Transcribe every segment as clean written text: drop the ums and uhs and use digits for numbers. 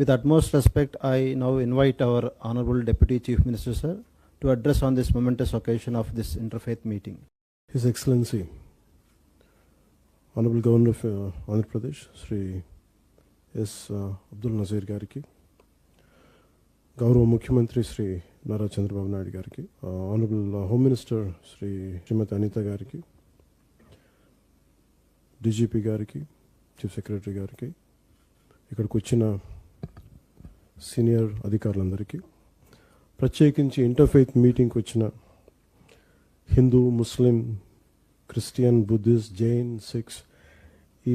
With utmost respect, I now invite our Honorable Deputy Chief Minister, sir, to address on this momentous occasion of this interfaith meeting. His Excellency, Honorable Governor of Andhra Pradesh, Sri S. Abdul Nazir Gariki, Gaurav Mukhyamantri Sri Nara Chandrababu Naidu Gariki, Honorable Home Minister Sri Srimati Anita Gariki, DGP Gariki, Chief Secretary Gariki, ఇక్కడికి వచ్చిన senior అధికారులందరికీ, ప్రత్యేకించి interfaith మీటింగ్కి వచ్చిన హిందూ, ముస్లిం, Christian, Buddhist, Jain, six ఈ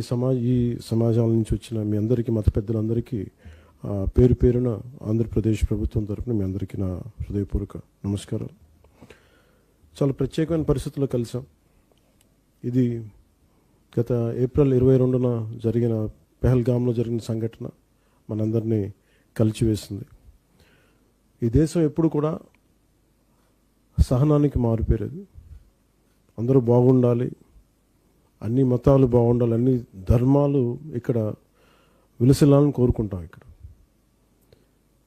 సమాజాల నుంచి వచ్చిన మీ అందరికీ, మత పెద్దలందరికీ పేరు పేరున ఆంధ్రప్రదేశ్ ప్రభుత్వం తరఫున మీ అందరికీ నా హృదయపూర్వక నమస్కారాలు. చాలా ప్రత్యేకమైన పరిస్థితుల్లో కలిసాం. ఇది గత ఏప్రిల్ 22న జరిగిన పెహల్గామ్లో జరిగిన సంఘటన మనందరినీ కలిచివేసింది. ఈ దేశం ఎప్పుడు కూడా సహనానికి మారుపేరేది. అందరూ బాగుండాలి, అన్ని మతాలు బాగుండాలి, అన్ని ధర్మాలు ఇక్కడ విలసిల్లాలని కోరుకుంటాం. ఇక్కడ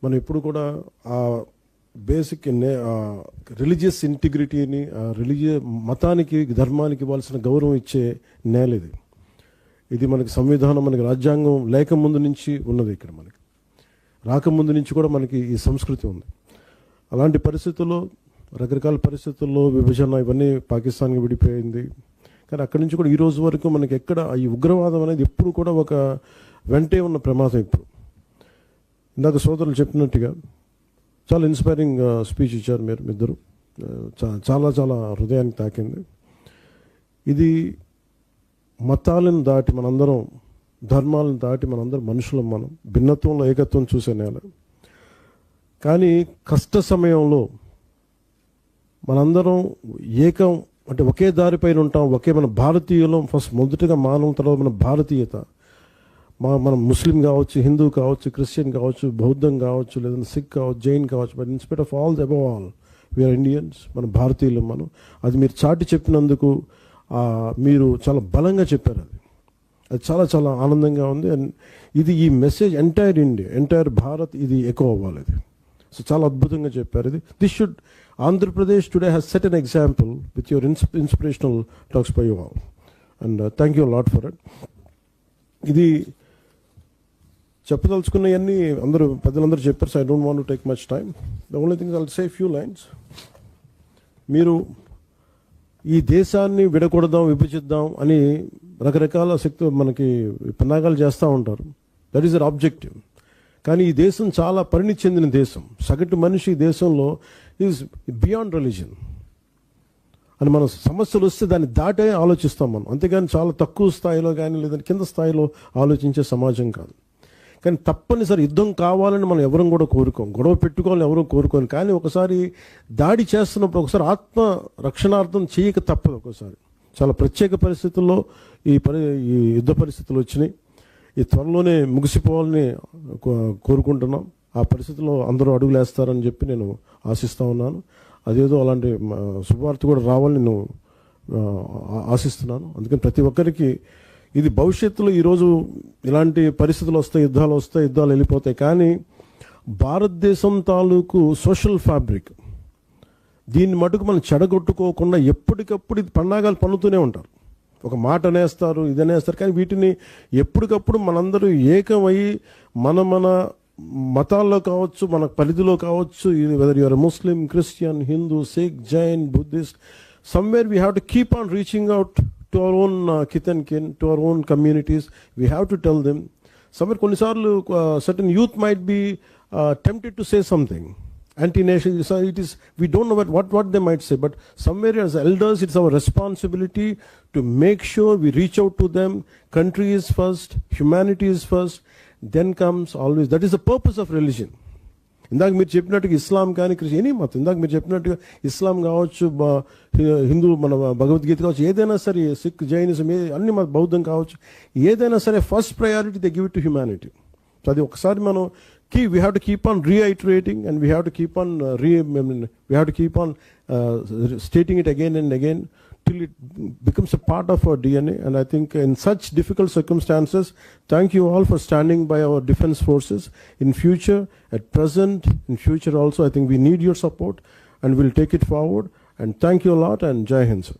మనం ఎప్పుడు కూడా ఆ బేసిక్ రిలీజియస్ ఇంటిగ్రిటీని, మతానికి, ధర్మానికి ఇవ్వాల్సిన గౌరవం ఇచ్చే నేల ఇది. ఇది మనకి సంవిధానం, మనకి రాజ్యాంగం లేకముందు నుంచి ఉన్నది. ఇక్కడ మనకి రాకముందు నుంచి కూడా మనకి ఈ సంస్కృతి ఉంది. అలాంటి పరిస్థితుల్లో, రకరకాల పరిస్థితుల్లో విభజన ఇవన్నీ పాకిస్తాన్కి విడిపోయింది. కానీ అక్కడి నుంచి కూడా ఈ రోజు వరకు మనకి ఎక్కడ ఈ ఉగ్రవాదం అనేది ఎప్పుడు కూడా ఒక వెంటే ఉన్న ప్రమాదం. ఇప్పుడు ఇందాక సోదరులు చెప్పినట్టుగా చాలా ఇన్స్పైరింగ్ స్పీచ్ ఇచ్చారు మీరు ఇద్దరు. చాలా చాలా హృదయానికి తాకింది. ఇది మతాలను దాటి మనందరం, ధర్మాలను దాటి మనందరం మనుషులం. మనం భిన్నత్వంలో ఏకత్వం చూసే నేల. కానీ కష్ట సమయంలో మనందరం ఏకం, అంటే ఒకే దారిపైన ఉంటాం. మన భారతీయులం ఫస్ట్, మొదటిగా మానవం, తర్వాత మన భారతీయత. మనం ముస్లిం కావచ్చు, హిందూ కావచ్చు, క్రిస్టియన్ కావచ్చు, బౌద్ధం కావచ్చు, లేదంటే సిక్ కావచ్చు, జైన్ కావచ్చు. But in spite of all the above all we are Indians. మన భారతీయులం మనం. అది మీరు చాటి చెప్పినందుకు మీరు చాలా బలంగా చెప్పారు. అది చాలా చాలా ఆనందంగా ఉంది. అండ్ ఇది ఈ message entire India, entire Bharat ఇది ఎకో అవ్వాలి. ఇది సో చాలా అద్భుతంగా చెప్పారు. ఇది this should Andhra Pradesh today has set an example with your inspirational talks by you all. And thank you lot for it. ఇది చెప్పదలుచుకున్నవన్నీ అందరూ పెద్దలందరూ చెప్పారు. So I don't want to take much time. The only thing I'll say few lines. మీరు ఈ దేశాన్ని విడకూడదాం, విభజిద్దాం అని రకరకాల శక్తి మనకి పన్నాగాలు చేస్తూ ఉంటారు. That is their objective. కానీ ఈ దేశం చాలా పరిణితి చెందిన దేశం. సగటు మనిషి ఈ దేశంలో ఈజ్ బియాండ్ రిలీజన్ అని మన సమస్యలు వస్తే దాన్ని దాటే ఆలోచిస్తాం మనం. అంతేగాని చాలా తక్కువ స్థాయిలో కానీ లేదంటే కింద స్థాయిలో ఆలోచించే సమాజం కాదు. కానీ తప్పనిసరి యుద్ధం కావాలని మనం ఎవరం కూడా కోరుకోం, గొడవ పెట్టుకోవాలని ఎవరూ కోరుకోను. కానీ ఒకసారి దాడి చేస్తున్నప్పుడు ఒకసారి ఆత్మ రక్షణార్థం చేయక తప్పదు. ఒకసారి చాలా ప్రత్యేక పరిస్థితుల్లో ఈ యుద్ధ పరిస్థితులు వచ్చినాయి. ఈ త్వరలోనే ముగిసిపోవాలని కోరుకుంటున్నాం. ఆ పరిస్థితుల్లో అందరూ అడుగులేస్తారని చెప్పి నేను ఆశిస్తూ ఉన్నాను. అదేదో అలాంటి శుభవార్త కూడా రావాలని నేను ఆశిస్తున్నాను. అందుకని ప్రతి ఒక్కరికి ఇది భవిష్యత్తులో ఈరోజు ఇలాంటి పరిస్థితులు వస్తాయి, యుద్ధాలు వెళ్ళిపోతాయి. కానీ భారతదేశం తాలూకు సోషల్ ఫ్యాబ్రిక్, దీన్ని మటుకు మనం చెడగొట్టుకోకుండా ఎప్పటికప్పుడు ఇది పన్నాగాలు పన్నుతూనే ఉంటారు. ఒక మాట అనేస్తారు, ఇది అనేస్తారు. కానీ వీటిని ఎప్పటికప్పుడు మనందరూ ఏకమై మన మతాల్లో కావచ్చు, మన పరిధిలో కావచ్చు, whether you are Muslim, Christian, Hindu, Sikh, Jain, Buddhist, somewhere we have to keep on reaching out to our own kith and kin, to our own communities. We have to tell them. Somewhere కొన్నిసార్లు certain youth might be tempted to say something anti-nation. So it is, we don't know what they might say, but somewhere as elders it's our responsibility to make sure we reach out to them. Country is first, humanity is first, then comes always, that is the purpose of religion. ఇందాక మీరు చెప్పినట్టుగా ఇస్లాం కానీ any మతం, ఇందాక మీరు చెప్పినట్టుగా ఇస్లాం కావచ్చు, హిందూ మన భగవద్గీత కావచ్చు, ఏదైనా సరే, సిక్, జైనిజం, అన్ని బౌద్ధం కావచ్చు, ఏదైనా సరే first priority they give it to humanity. So అది ఒకసారి మనం we have to keep on reiterating, and we have to keep on stating it again and again, to till it becomes a part of our DNA. And I think in such difficult circumstances, thank you all for standing by our defense forces. In future, at present, in future also, I think we need your support and we'll take it forward. And thank you a lot, and Jai Hind, sir.